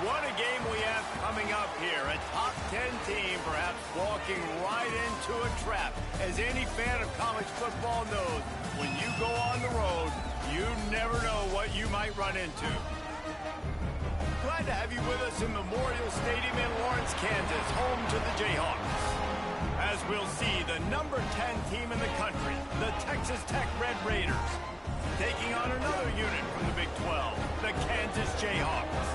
What a game we have coming up here. A top 10 team perhaps walking right into a trap. As any fan of college football knows, when you go on the road, you never know what you might run into. Glad to have you with us in Memorial Stadium in Lawrence, Kansas, home to the Jayhawks. As we'll see, the number 10 team in the country, the Texas Tech Red Raiders, taking on another unit from the Big 12, the Kansas Jayhawks.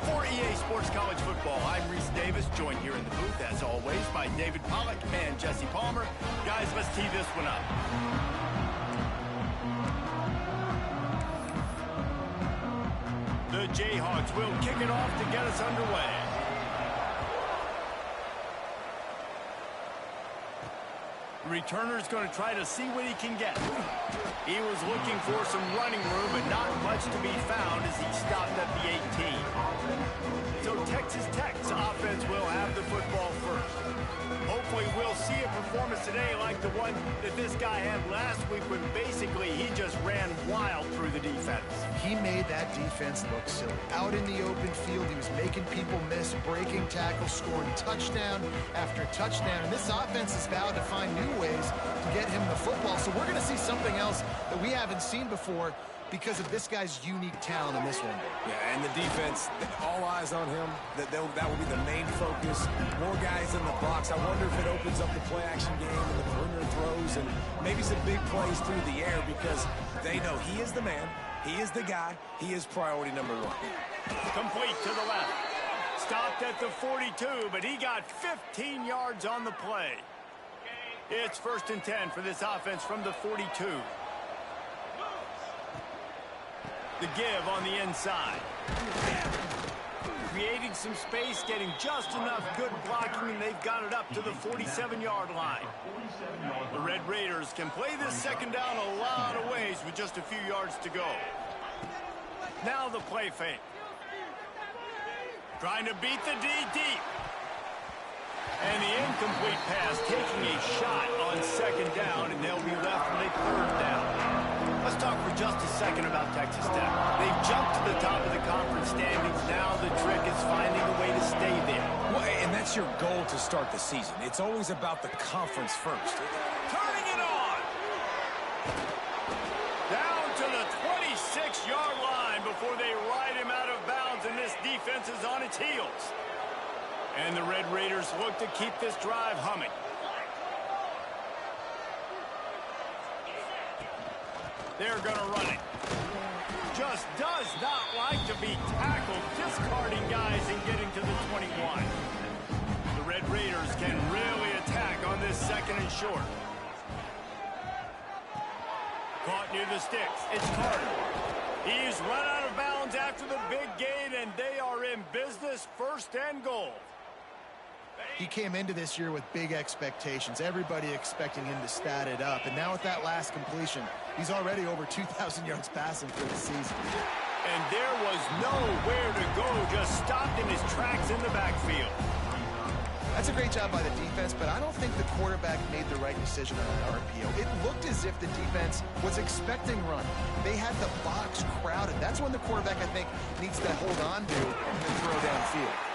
For EA Sports College Football, I'm Reese Davis, joined here in the booth, as always, by David Pollack and Jesse Palmer. Guys, let's tee this one up. The Jayhawks will kick it off to get us underway. The returner's going to try to see what he can get. He was looking for some running room, but not much to be found as he stopped at the 18. So Texas Tech's offense will have the football first. Hopefully we'll see a performance today like the one that this guy had last week when basically he just ran wild through the defense. He made that defense look silly. Out in the open field, he was making people miss, breaking tackles, scoring touchdown after touchdown. And this offense is vowed to find new ways to get him the football. So we're going to see something else that we haven't seen before because of this guy's unique talent in this one. Yeah, and the defense, all eyes on him. That will be the main focus. More guys in the box. I wonder if it opens up the play-action game and the perimeter throws and maybe some big plays through the air because they know he is the man, he is the guy, he is priority number one. Complete to the left. Stopped at the 42, but he got 15 yards on the play. It's 1st and 10 for this offense from the 42. The give on the inside. Creating some space, getting just enough good blocking, and they've got it up to the 47-yard line. The Red Raiders can play this second down a lot of ways with just a few yards to go. Now the play fake. Trying to beat the D deep. And the incomplete pass taking a shot on second down, and they'll be left with a 3rd down. Let's talk for just a second about Texas Tech. They've jumped to the top of the conference standings. Now the trick is finding a way to stay there. Well, and that's your goal to start the season. It's always about the conference first. Turning it on. Down to the 26-yard line before they ride him out of bounds, and this defense is on its heels. And the Red Raiders look to keep this drive humming. They're going to run it. Just does not like to be tackled, discarding guys and getting to the 21. The Red Raiders can really attack on this 2nd and short. Caught near the sticks. It's Carter. He's run out of bounds after the big gain, and they are in business, 1st and goal. He came into this year with big expectations. Everybody expecting him to stat it up. And now with that last completion, he's already over 2,000 yards passing for the season. And there was nowhere to go, just stopped in his tracks in the backfield. That's a great job by the defense, but I don't think the quarterback made the right decision on an RPO. It looked as if the defense was expecting run. They had the box crowded. That's when the quarterback, I think, needs to hold on to and throw downfield.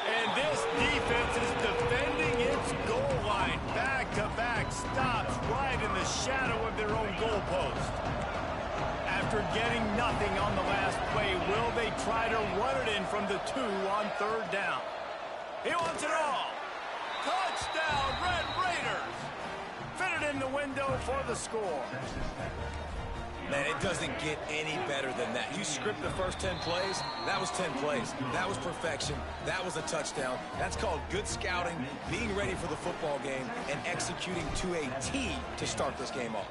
And this defense is defending its goal line. Back-to-back stops right in the shadow of their own goalpost. After getting nothing on the last play, will they try to run it in from the 2 on 3rd down? He wants it all. Touchdown, Red Raiders. Fitted in the window for the score. Man, it doesn't get any better than that. You script the first 10 plays, that was 10 plays. That was perfection. That was a touchdown. That's called good scouting, being ready for the football game, and executing to a T to start this game off.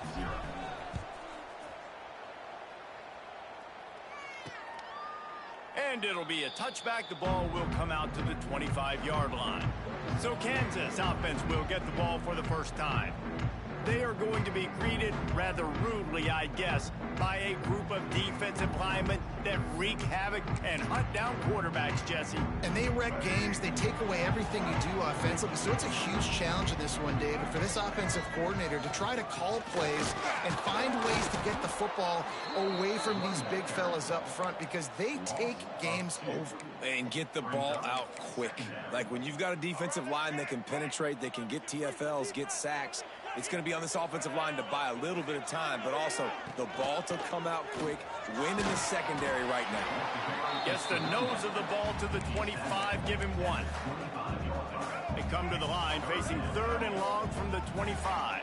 And it'll be a touchback. The ball will come out to the 25-yard line. So Kansas offense will get the ball for the first time. they are going to be greeted rather rudely, I guess, by a group of defensive linemen that wreak havoc and hunt down quarterbacks, Jesse. And they wreck games. They take away everything you do offensively. So it's a huge challenge in this one, David, for this offensive coordinator to try to call plays and find ways to get the football away from these big fellas up front because they take games over. And get the ball out quick. Like when you've got a defensive line that can penetrate, they can get TFLs, get sacks, it's going to be on this offensive line to buy a little bit of time, but also the ball to come out quick, win in the secondary right now. Gets the nose of the ball to the 25, give him one. They come to the line facing 3rd and long from the 25.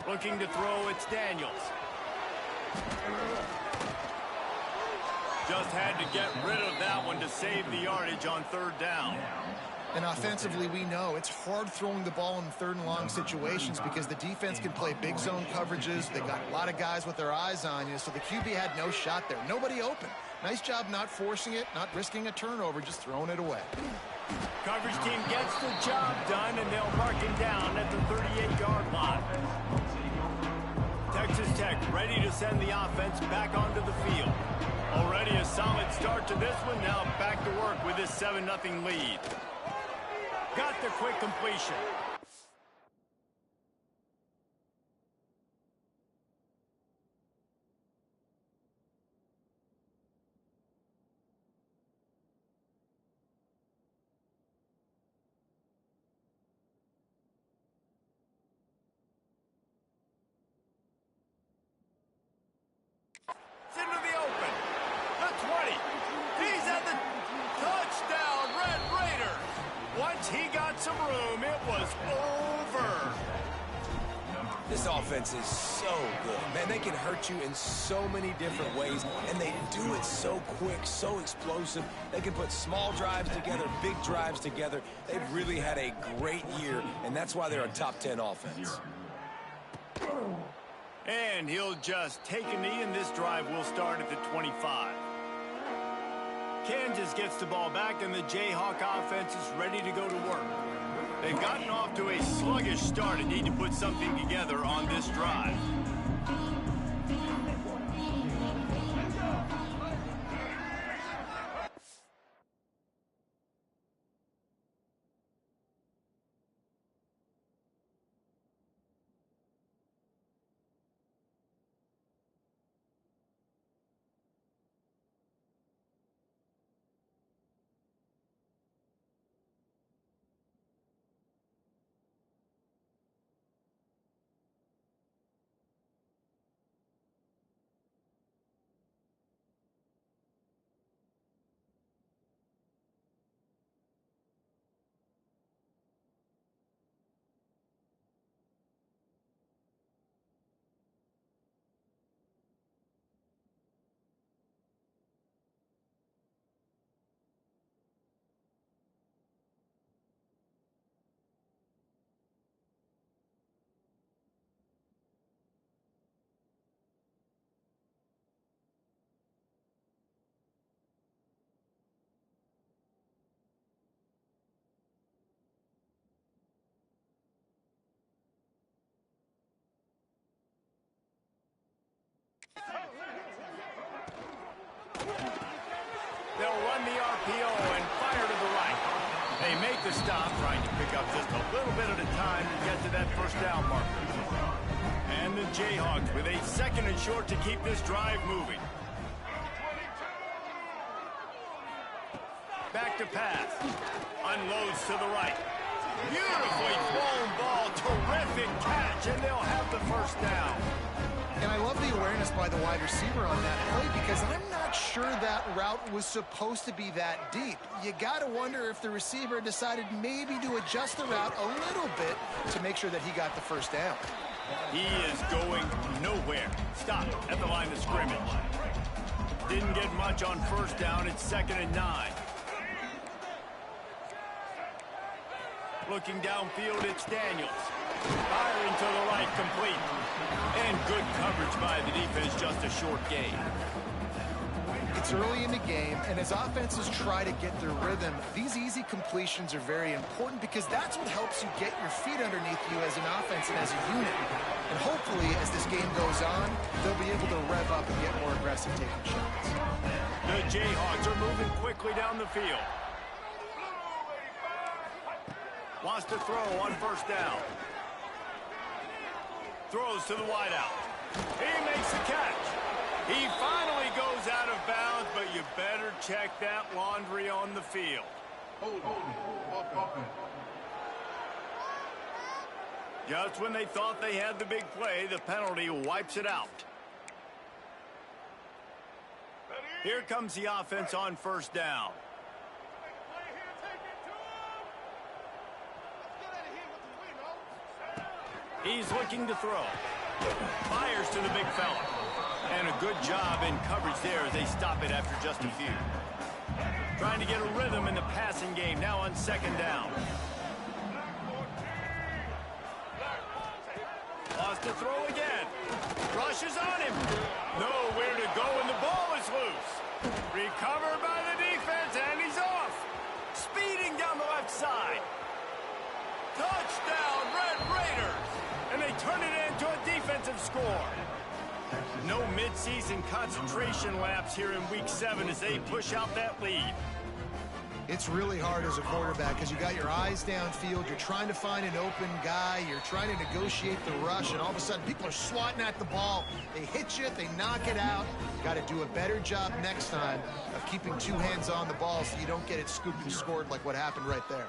Looking to throw, it's Daniels. Just had to get rid of that one to save the yardage on 3rd down. And offensively, we know it's hard throwing the ball in 3rd and long situations because the defense can play big zone coverages. They got a lot of guys with their eyes on you, so the QB had no shot there. Nobody open. Nice job not forcing it, not risking a turnover, just throwing it away. Coverage team gets the job done, and they'll mark him down at the 38-yard line. Texas Tech ready to send the offense back onto the field. Already a solid start to this one. Now back to work with this 7-0 lead. Got the quick completion. It's into the open. The 20. He's at the touchdown, Red Raider. Once he got some room, it was over. This offense is so good. Man, they can hurt you in so many different ways, and they do it so quick, so explosive. They can put small drives together, big drives together. They've really had a great year, and that's why they're a top 10 offense. And he'll just take a knee, and this drive will start at the 25. Kansas gets the ball back, and the Jayhawk offense is ready to go to work. They've gotten off to a sluggish start and need to put something together on this drive. They'll run the RPO and fire to the right. They make the stop, trying to pick up just a little bit at a time to get to that 1st down marker. And the Jayhawks with a 2nd and short to keep this drive moving. Back to pass. Unloads to the right. Beautifully thrown ball. Terrific catch, and they'll have the 1st down. And I love the awareness by the wide receiver on that play because I'm not sure that route was supposed to be that deep. You got to wonder if the receiver decided maybe to adjust the route a little bit to make sure that he got the 1st down. He is going nowhere. Stop at the line of scrimmage. Didn't get much on 1st down. It's 2nd and 9. Looking downfield, it's Daniels. Firing to the right, complete. And good coverage by the defense, just a short gain. It's early in the game, and as offenses try to get their rhythm, these easy completions are very important because that's what helps you get your feet underneath you as an offense and as a unit. And hopefully, as this game goes on, they'll be able to rev up and get more aggressive taking shots. The Jayhawks are moving quickly down the field. Wants to throw on first down. Throws to the wideout. He makes the catch. He finally goes out of bounds, but you better check that laundry on the field. Just when they thought they had the big play, the penalty wipes it out. Here comes the offense on first down. He's looking to throw. Fires to the big fella. And a good job in coverage there as they stop it after just a few. Trying to get a rhythm in the passing game now on second down. Wants to throw again. Rushes on him. Nowhere to go and the ball is loose. Recovered by the defense and he's off. Speeding down the left side. Touchdown, Red Raiders. And they turn it into a defensive score. No midseason concentration laps here in Week 7 as they push out that lead. It's really hard as a quarterback because you got your eyes downfield. You're trying to find an open guy. You're trying to negotiate the rush, and all of a sudden people are swatting at the ball. They hit you. They knock it out. Got to do a better job next time of keeping two hands on the ball so you don't get it scooped and scored like what happened right there.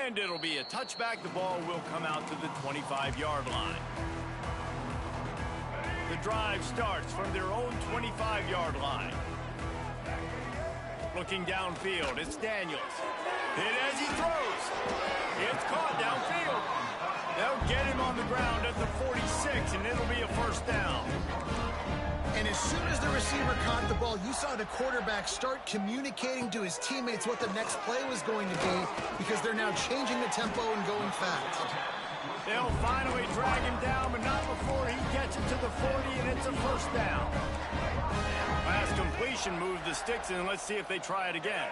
And it'll be a touchback. The ball will come out to the 25-yard line. The drive starts from their own 25-yard line. Looking downfield, it's Daniels. Hit as he throws. It's caught downfield. They'll get him on the ground at the 46, and it'll be a first down. And as soon as the receiver caught the ball, you saw the quarterback start communicating to his teammates what the next play was going to be because they're now changing the tempo and going fast. They'll finally drag him down, but not before he gets it to the 40, and it's a first down. Last completion moved the sticks, and let's see if they try it again.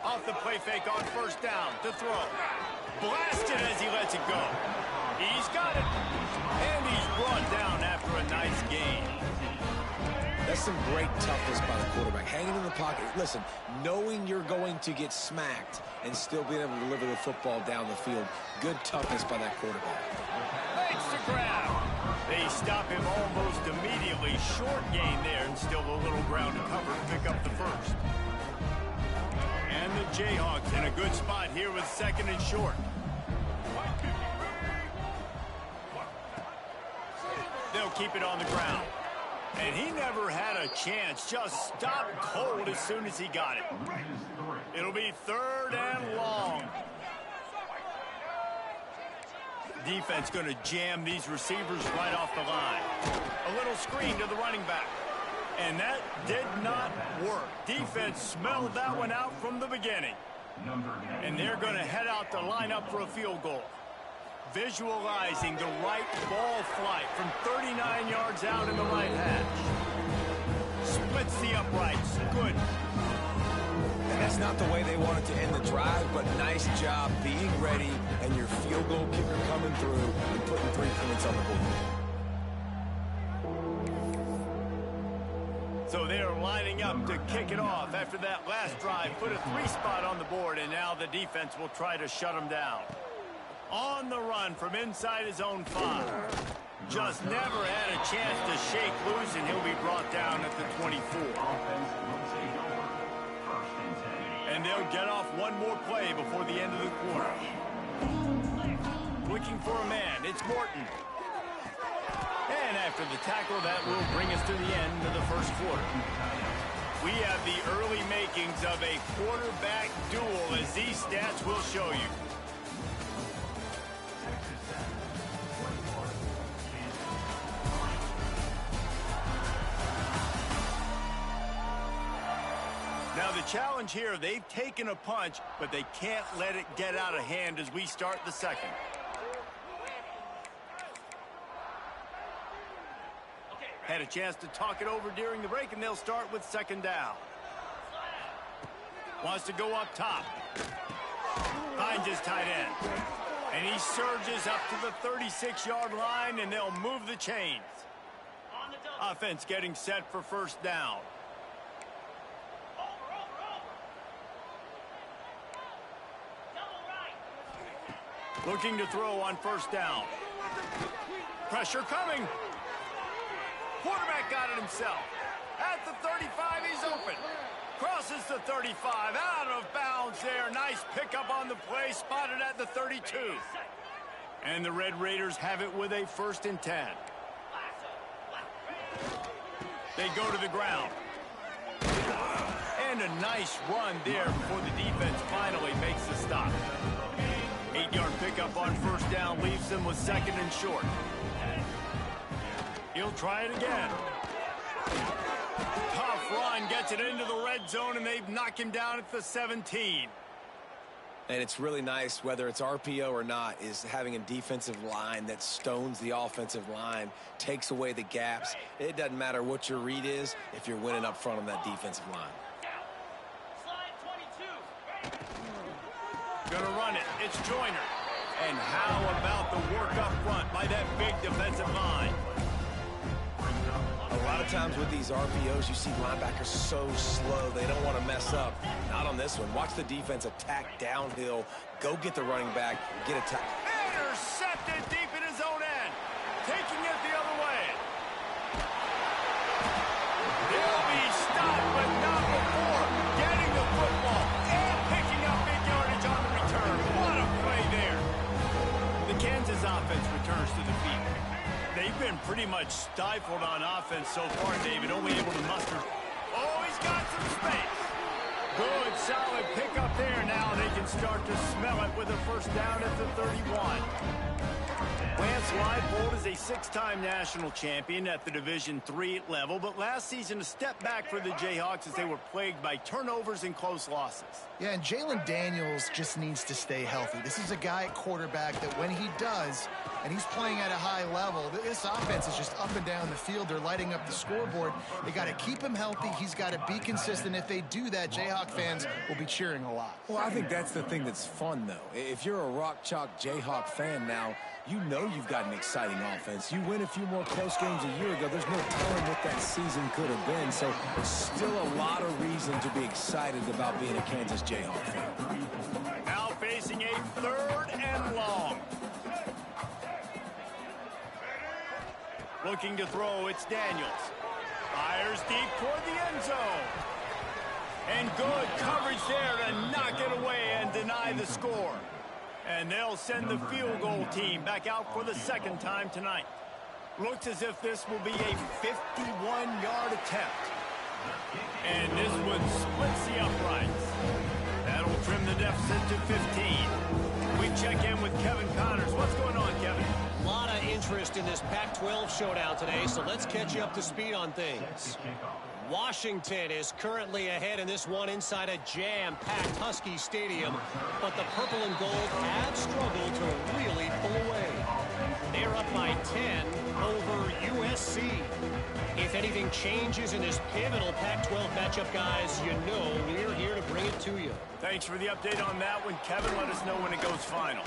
Off the play fake on first down to throw. Blasted as he lets it go. He's got it. And he's brought down after a nice gain. That's some great toughness by the quarterback. Hanging in the pocket. Listen, knowing you're going to get smacked and still being able to deliver the football down the field. Good toughness by that quarterback. Makes the grab. They stop him almost immediately. Short gain there and still a little ground to cover to pick up the first. And the Jayhawks in a good spot here with second and short. They'll keep it on the ground. And he never had a chance. Just stopped cold as soon as he got it. It'll be third and long. Defense going to jam these receivers right off the line. A little screen to the running back. And that did not work. Defense smelled that one out from the beginning. And they're going to head out to line up for a field goal. Visualizing the right ball flight from 39 yards out in the right hatch. Splits the uprights. Good. And that's not the way they wanted to end the drive, but nice job being ready and your field goal kicker coming through and putting 3 points on the board. So they are lining up to kick it off after that last drive. Put a 3 spot on the board, and now the defense will try to shut them down. On the run from inside his own 5. Just never had a chance to shake loose, and he'll be brought down at the 24. And they'll get off one more play before the end of the quarter. Looking for a man. It's Morton. And after the tackle, that will bring us to the end of the first quarter. We have the early makings of a quarterback duel, as these stats will show you. Now the challenge here, they've taken a punch, but they can't let it get out of hand as we start the second. Had a chance to talk it over during the break, and they'll start with second down. Wants to go up top. Finds his tight end. And he surges up to the 36-yard line, and they'll move the chains. Offense getting set for first down. Looking to throw on first down. Pressure coming. Quarterback got it himself. At the 35, he's open. Crosses the 35, out of bounds there. Nice pickup on the play, spotted at the 32. And the Red Raiders have it with a 1st and 10. They go to the ground. And a nice run there before the defense finally makes the stop. 8-yard pickup on first down leaves them with 2nd and short. He'll try it again. Tough run, gets it into the red zone, and they've knocked him down at the 17. And it's really nice, whether it's RPO or not, is having a defensive line that stones the offensive line, takes away the gaps. It doesn't matter what your read is if you're winning up front on that defensive line. Gonna run it. It's Joyner. And how about the work up front by that big defensive line? A lot of times with these RPOs, you see linebackers so slow, they don't want to mess up. Not on this one. Watch the defense attack downhill, go get the running back, get a tackle. Intercepted deep in his own end. Taking it the other way. They'll be stopped, but not before getting the football and picking up big yardage on the return. What a play there. The Kansas offense returns to the field. They've been pretty much stifled on offense so far, David, only able to muster. Oh, he's got some space. Good, solid pickup there. Now they can start to smell it with a first down at the 31. Lance Leipold is a 6-time national champion at the Division III level, but last season a step back for the Jayhawks as they were plagued by turnovers and close losses. Yeah, and Jalen Daniels just needs to stay healthy. This is a guy at quarterback that when he does, and he's playing at a high level, this offense is just up and down the field. They're lighting up the scoreboard. They got to keep him healthy. He's got to be consistent. If they do that, Jayhawk fans will be cheering a lot. Well, I think that's the thing that's fun, though. If you're a Rock Chalk Jayhawk fan now, you know you've got an exciting offense. You win a few more close games a year ago. There's no telling what that season could have been. So still a lot of reason to be excited about being a Kansas Jayhawk fan. Now facing a 3rd and long. Looking to throw, it's Daniels. Fires deep toward the end zone. And good coverage there to knock it away and deny the score. And they'll send the field goal team back out for the 2nd time tonight. Looks as if this will be a 51-yard attempt. And this one splits the uprights. That'll trim the deficit to 15. We check in with Kevin Connors. What's going on, Kevin? A lot of interest in this Pac-12 showdown today, so let's catch you up to speed on things. Washington is currently ahead in this one inside a jam-packed Husky Stadium, but the purple and gold have struggled to really pull away. They're up by 10 over USC. If anything changes in this pivotal Pac-12 matchup, guys, you know we're here to bring it to you. Thanks for the update on that one, Kevin. Let us know when it goes final.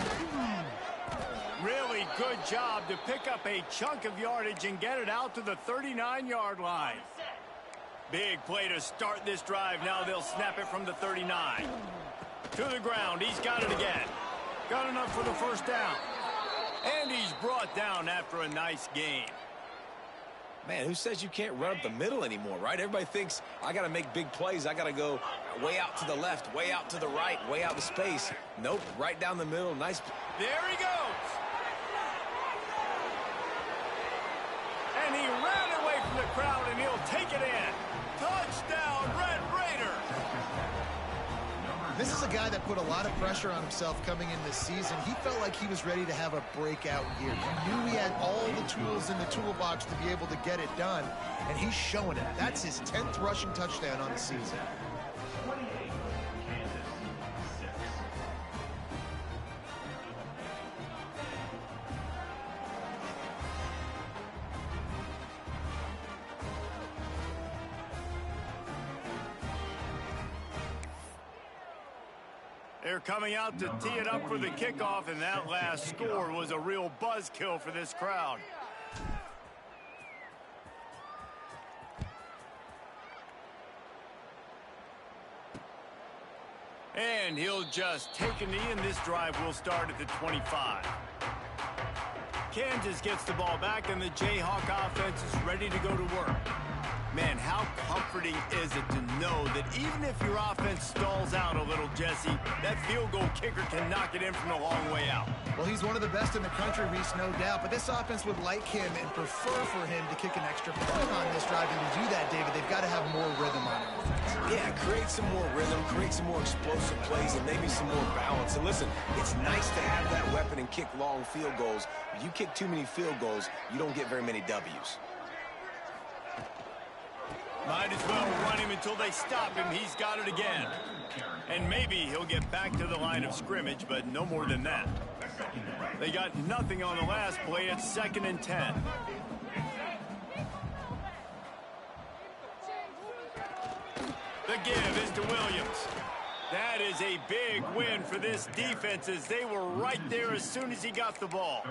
Really good job to pick up a chunk of yardage and get it out to the 39-yard line. Big play to start this drive. Now they'll snap it from the 39. To the ground. He's got it again. Got enough for the first down. And he's brought down after a nice gain. Man, who says you can't run up the middle anymore, right? Everybody thinks, I got to make big plays. I got to go way out to the left, way out to the right, way out to space. Nope, right down the middle. Nice. There he goes. And he ran away from the crowd, and he'll take it in. Touchdown, Red Raider. This is a guy that put a lot of pressure on himself coming in this season. He felt like he was ready to have a breakout year. He knew he had all the tools in the toolbox to be able to get it done, and he's showing it. That's his 10th rushing touchdown on the season. They're coming out to tee it up for the kickoff, and that last score was a real buzzkill for this crowd. And he'll just take a knee, and this drive will start at the 25. Kansas gets the ball back, and the Jayhawk offense is ready to go to work. Man, how comforting is it to know that even if your offense stalls out a little, Jesse, that field goal kicker can knock it in from a long way out. Well, he's one of the best in the country, Reese, no doubt. But this offense would like him and prefer for him to kick an extra point on this drive. And to do that, David, they've got to have more rhythm on it. Yeah, create some more rhythm, create some more explosive plays, and maybe some more balance. And listen, it's nice to have that weapon and kick long field goals. If you kick too many field goals, you don't get very many W's. Might as well run him until they stop him. He's got it again. And maybe he'll get back to the line of scrimmage, but no more than that. They got nothing on the last play. It's 2nd and 10. The give is to Williams. That is a big win for this defense as they were right there as soon as he got the ball.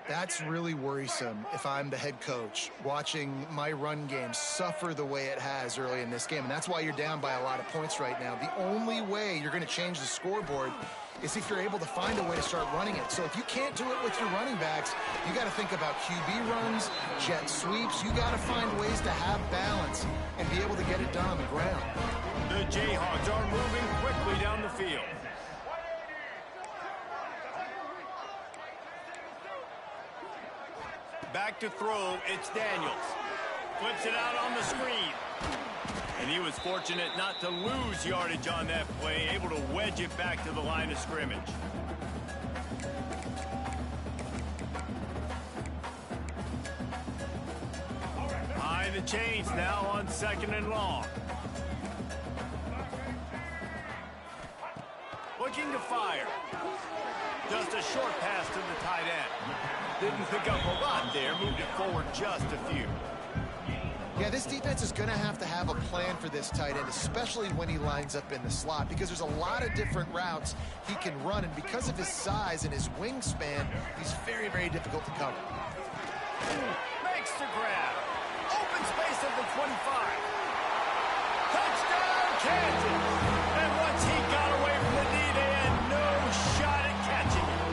That's really worrisome if I'm the head coach, watching my run game suffer the way it has early in this game. And that's why you're down by a lot of points right now. The only way you're going to change the scoreboard is if you're able to find a way to start running it. So if you can't do it with your running backs, you got to think about QB runs, jet sweeps. You got to find ways to have balance and be able to get it done on the ground. The Jayhawks are moving quickly down the field. Back to throw, it's Daniels. Flips it out on the screen. And he was fortunate not to lose yardage on that play, able to wedge it back to the line of scrimmage. Behind the chains now on 2nd and long. Looking to fire. Just a short pass to the tight end. Didn't pick up a lot there, moved it forward just a few. Yeah, this defense is going to have a plan for this tight end, especially when he lines up in the slot, because there's a lot of different routes he can run, and because of his size and his wingspan, he's very, very difficult to cover. Makes the grab. Open space at the 25. Touchdown, Kansas! And once he got away from the knee, they had no shot at catching him.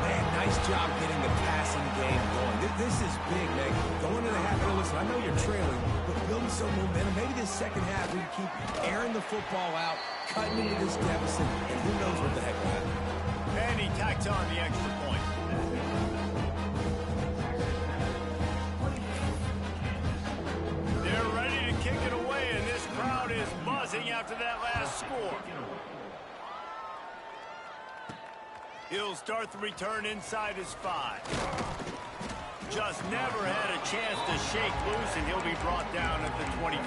Man, nice job getting the passing game going. This is big, man. Going into the half, listen, I know you're trailing, but building some momentum. Maybe this second half we keep airing the football out, cutting into this deficit, and who knows what the heck will happen. And he tacks on the extra point. They're ready to kick it away, and this crowd is buzzing after that last score. He'll start the return inside his 5. Just never had a chance to shake loose, and he'll be brought down at the 24.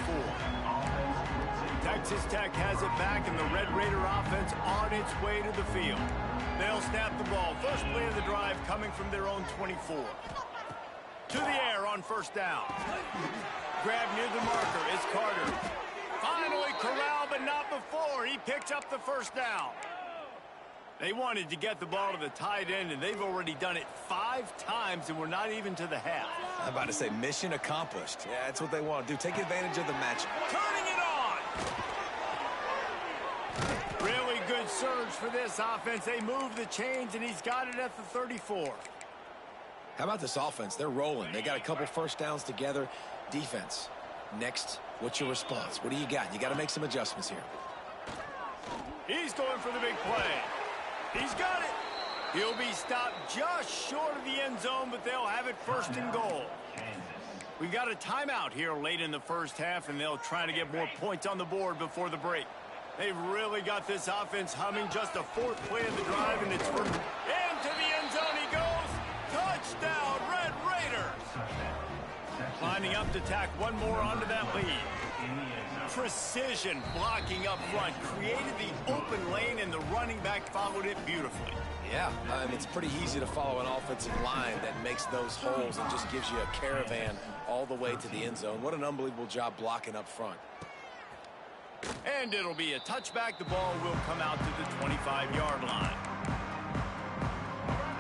Texas Tech has it back, and the Red Raider offense on its way to the field. They'll snap the ball. First play of the drive coming from their own 24. To the air on 1st down. Grab near the marker is Carter. Finally corralled, but not before. He picks up the 1st down. They wanted to get the ball to the tight end, and they've already done it 5 times, and we're not even to the half. I'm about to say mission accomplished. Yeah, that's what they want to do. Take advantage of the match. Turning it on! Really good surge for this offense. They move the chains, and he's got it at the 34. How about this offense? They're rolling. They got a couple 1st downs together. Defense. Next, what's your response? What do you got? You got to make some adjustments here. He's going for the big play. He's got it. He'll be stopped just short of the end zone, but they'll have it 1st and goal. We've got a timeout here late in the 1st half, and they'll try to get more points on the board before the break. They've really got this offense humming. Just a 4th play of the drive, and it's into the end zone he goes. Touchdown, Red Raiders. Lining up to tack one more onto that lead. Precision blocking up front created the open lane, and the running back followed it beautifully. Yeah, it's pretty easy to follow an offensive line that makes those holes and just gives you a caravan all the way to the end zone. What an unbelievable job blocking up front. And it'll be a touchback. The ball will come out to the 25-yard line.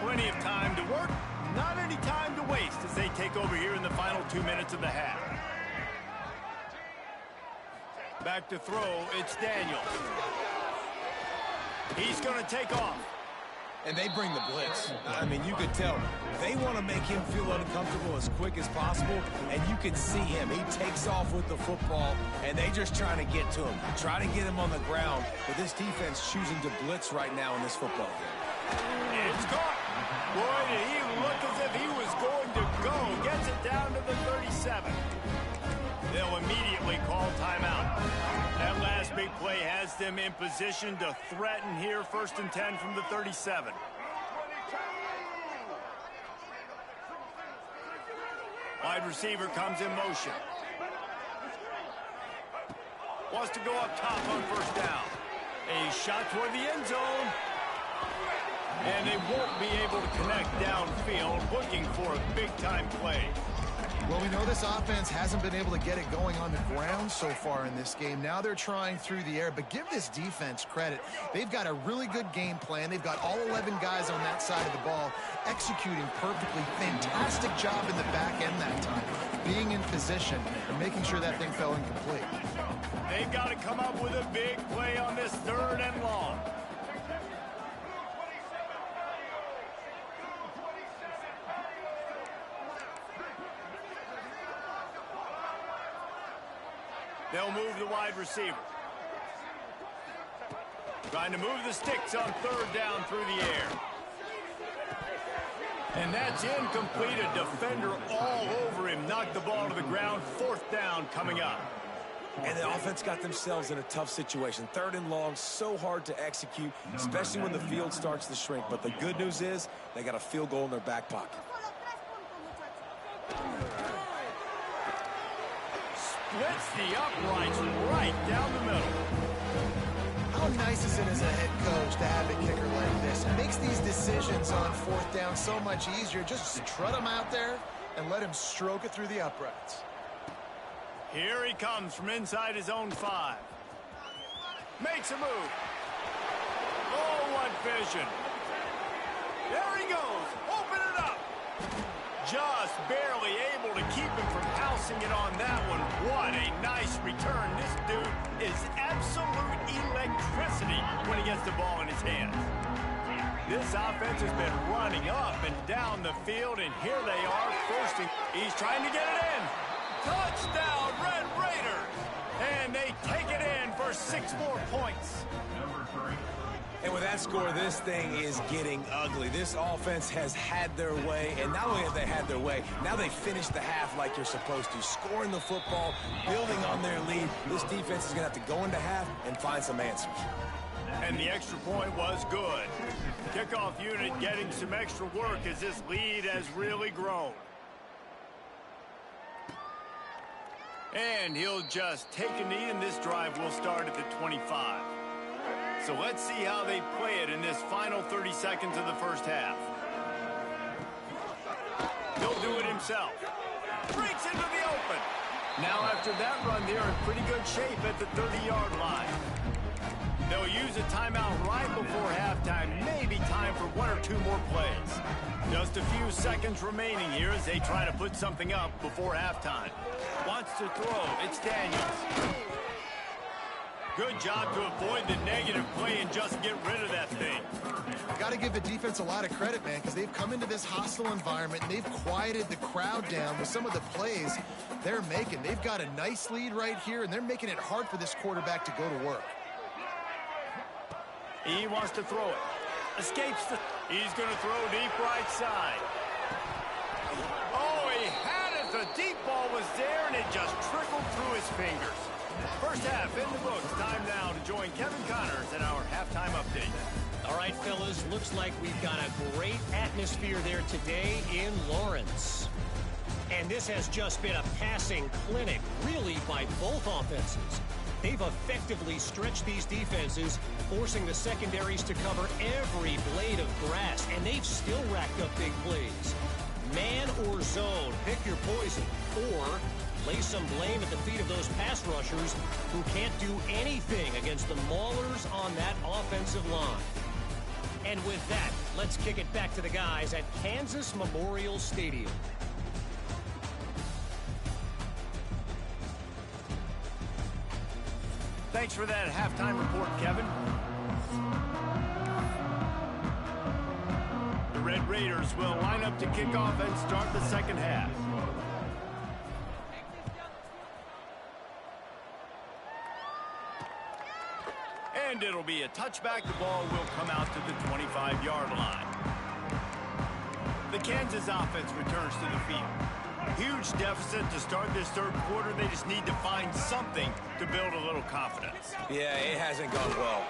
Plenty of time to work, not any time to waste as they take over here in the final 2 minutes of the half. Back to throw, it's Daniels. He's going to take off. And they bring the blitz. I mean, you could tell they want to make him feel uncomfortable as quick as possible, and you can see him. He takes off with the football, and they just trying to get to him, try to get him on the ground. But this defense choosing to blitz right now in this football game. It's caught. Boy, did he look as if he was going to go. Gets it down to the 37. They'll immediately call timeout. That last big play has them in position to threaten here, 1st and 10 from the 37. Wide receiver comes in motion. Wants to go up top on 1st down. A shot toward the end zone. And they won't be able to connect downfield, looking for a big-time play. Well, we know this offense hasn't been able to get it going on the ground so far in this game. Now they're trying through the air, but give this defense credit. They've got a really good game plan. They've got all 11 guys on that side of the ball executing perfectly. Fantastic job in the back end that time, being in position and making sure that thing fell incomplete. They've got to come up with a big play on this 3rd and long. They'll move the wide receiver. Trying to move the sticks on 3rd down through the air. And that's incomplete. A defender all over him. Knocked the ball to the ground. 4th down coming up. And the offense got themselves in a tough situation. 3rd and long, so hard to execute, especially when the field starts to shrink. But the good news is they got a field goal in their back pocket. Splits the uprights right down the middle. How nice is it as a head coach to have a kicker like this? It makes these decisions on 4th down so much easier. Just strut him out there and let him stroke it through the uprights. Here he comes from inside his own 5. Makes a move. Oh, what vision. There he goes. Open it up. Just barely able to keep him from housing it on that one. What a nice return. This dude is absolute electricity when he gets the ball in his hands. This offense has been running up and down the field, and here they are forcing. He's trying to get it in. Touchdown, Red Raiders. And they take it in for 6 more points. And with that score, this thing is getting ugly. This offense has had their way, and not only have they had their way, now they finish the half like you're supposed to, scoring the football, building on their lead. This defense is going to have to go into half and find some answers. And the extra point was good. Kickoff unit getting some extra work as this lead has really grown. And he'll just take a knee, and this drive will start at the 25. So let's see how they play it in this final 30 seconds of the 1st half. He'll do it himself. Breaks into the open. Now after that run, they're in pretty good shape at the 30-yard line. They'll use a timeout right before halftime. Maybe time for 1 or 2 more plays. Just a few seconds remaining here as they try to put something up before halftime. Wants to throw. It's Daniels. Good job to avoid the negative play and just get rid of that thing. Got to give the defense a lot of credit, man, because they've come into this hostile environment and they've quieted the crowd down with some of the plays they're making. They've got a nice lead right here, and they're making it hard for this quarterback to go to work. He wants to throw it. Escapes the... He's going to throw deep right side. Oh, he had it. The deep ball was there, and it just trickled through his fingers. 1st half in the books. Time now to join Kevin Connors in our halftime update. All right, fellas, looks like we've got a great atmosphere there today in Lawrence. And this has just been a passing clinic, really, by both offenses. They've effectively stretched these defenses, forcing the secondaries to cover every blade of grass, and they've still racked up big plays. Man or zone, pick your poison. Or lay some blame at the feet of those pass rushers who can't do anything against the maulers on that offensive line. And with that, let's kick it back to the guys at Kansas Memorial Stadium. Thanks for that halftime report, Kevin. The Red Raiders will line up to kick off and start the second half. And it'll be a touchback. The ball will come out to the 25-yard line. The Kansas offense returns to the field. Huge deficit to start this third quarter. They just need to find something to build a little confidence. Yeah, it hasn't gone well.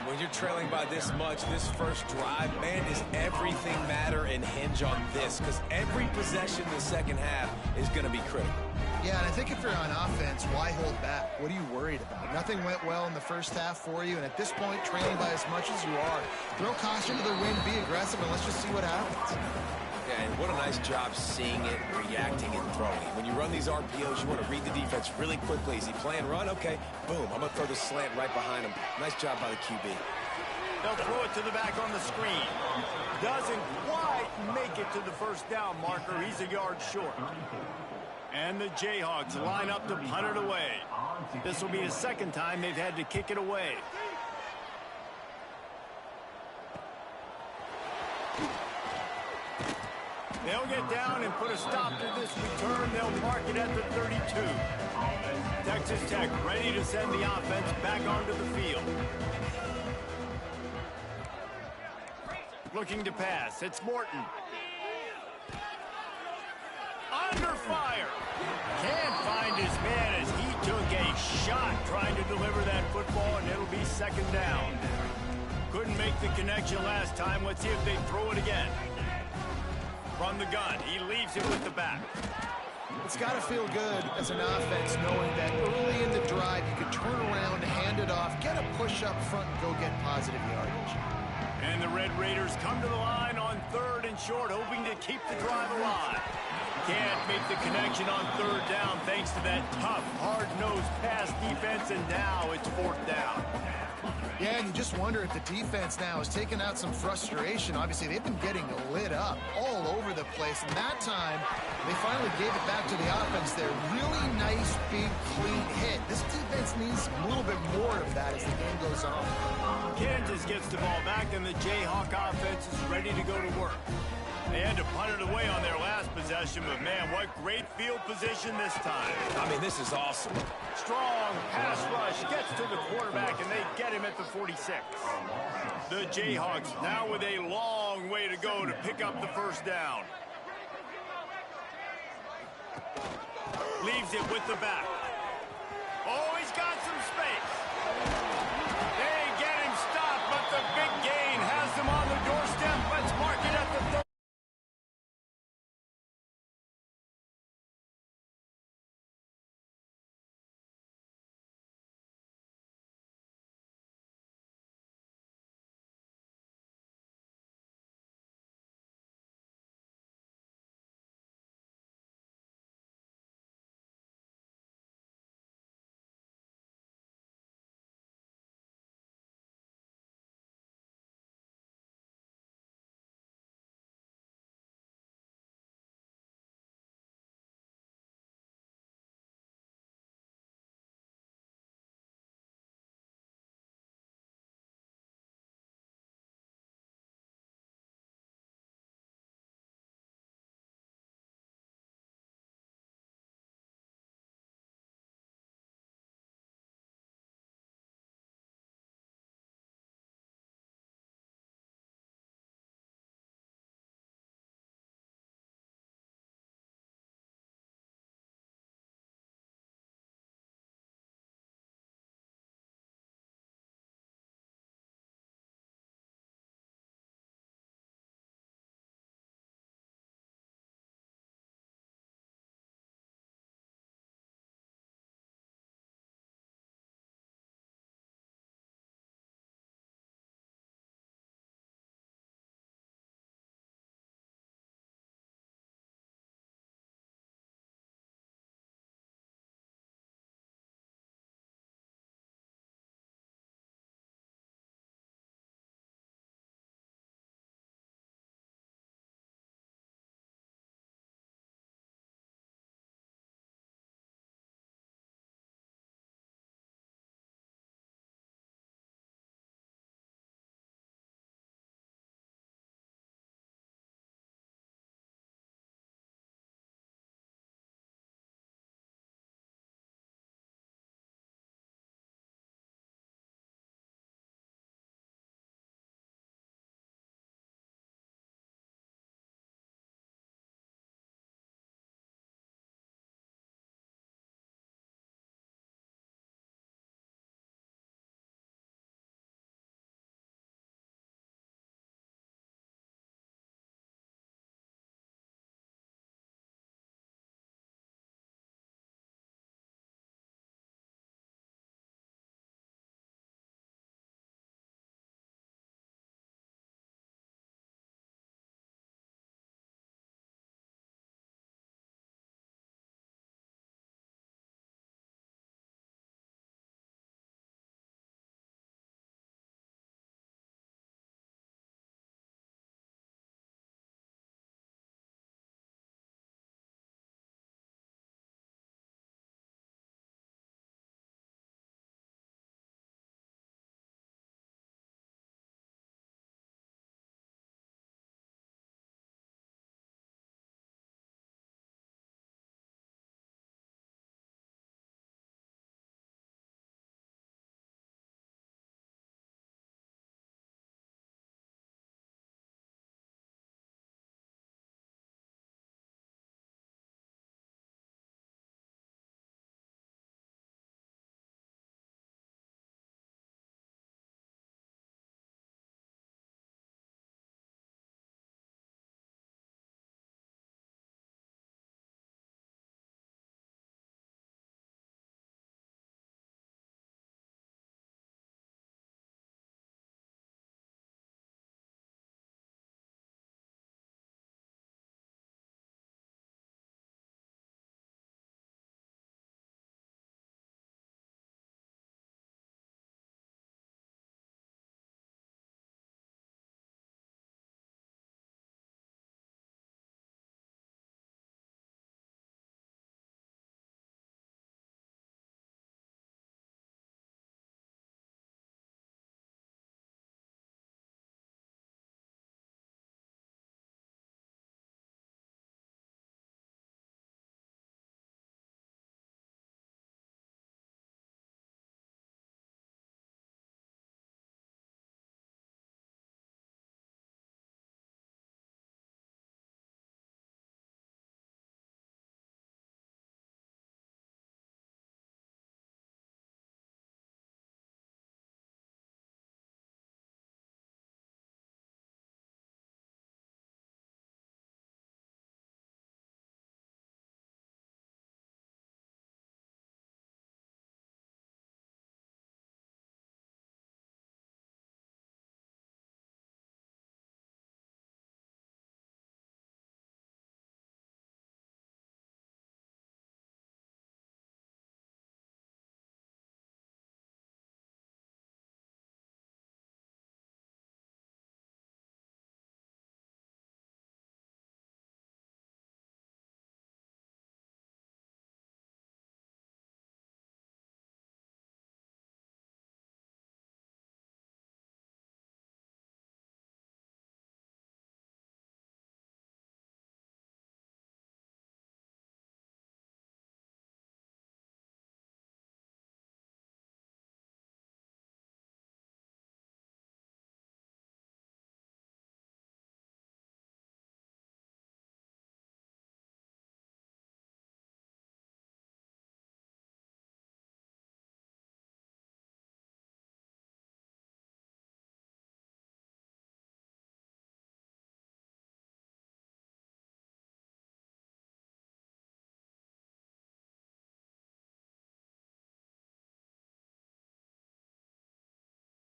When you're trailing by this much, this first drive, man, does everything matter and hinge on this? Because every possession in the second half is going to be critical. Yeah, and I think if you're on offense, why hold back? What are you worried about? Nothing went well in the first half for you, and at this point, trailing by as much as you are, throw caution to the wind, be aggressive, and let's just see what happens. Yeah, and what a nice job seeing it, reacting, and throwing. When you run these RPOs, you want to read the defense really quickly. Is he playing run? Okay, boom, I'm going to throw the slant right behind him. Nice job by the QB. They'll throw it to the back on the screen. Doesn't quite make it to the first down marker. He's a yard short. And the Jayhawks line up to punt it away. This will be the second time they've had to kick it away. They'll get down and put a stop to this return. They'll mark it at the 32. Texas Tech ready to send the offense back onto the field. Looking to pass. It's Morton. Under fire. Can't find his man as he took a shot trying to deliver that football, and it'll be second down. Couldn't make the connection last time. Let's see if they throw it again. From the gun, he leaves it with the back. It's got to feel good as an offense knowing that early in the drive you could turn around, hand it off, get a push up front, and go get positive yardage. And the Red Raiders come to the line on third and short, hoping to keep the drive alive. Can't make the connection on third down thanks to that tough, hard-nosed pass defense, and now it's fourth down. Yeah, and you just wonder if the defense now has taken out some frustration. Obviously, they've been getting lit up all over the place. And that time, they finally gave it back to the offense there. Really nice, big, clean hit. This defense needs a little bit more of that as the game goes on. Kansas gets the ball back, and the Jayhawk offense is ready to go to work. They had to punt it away on their last possession, but man, what great field position this time. I mean, this is awesome. Strong pass rush gets to the quarterback, and they get him at the 46. The Jayhawks now with a long way to go to pick up the first down. Leaves it with the back.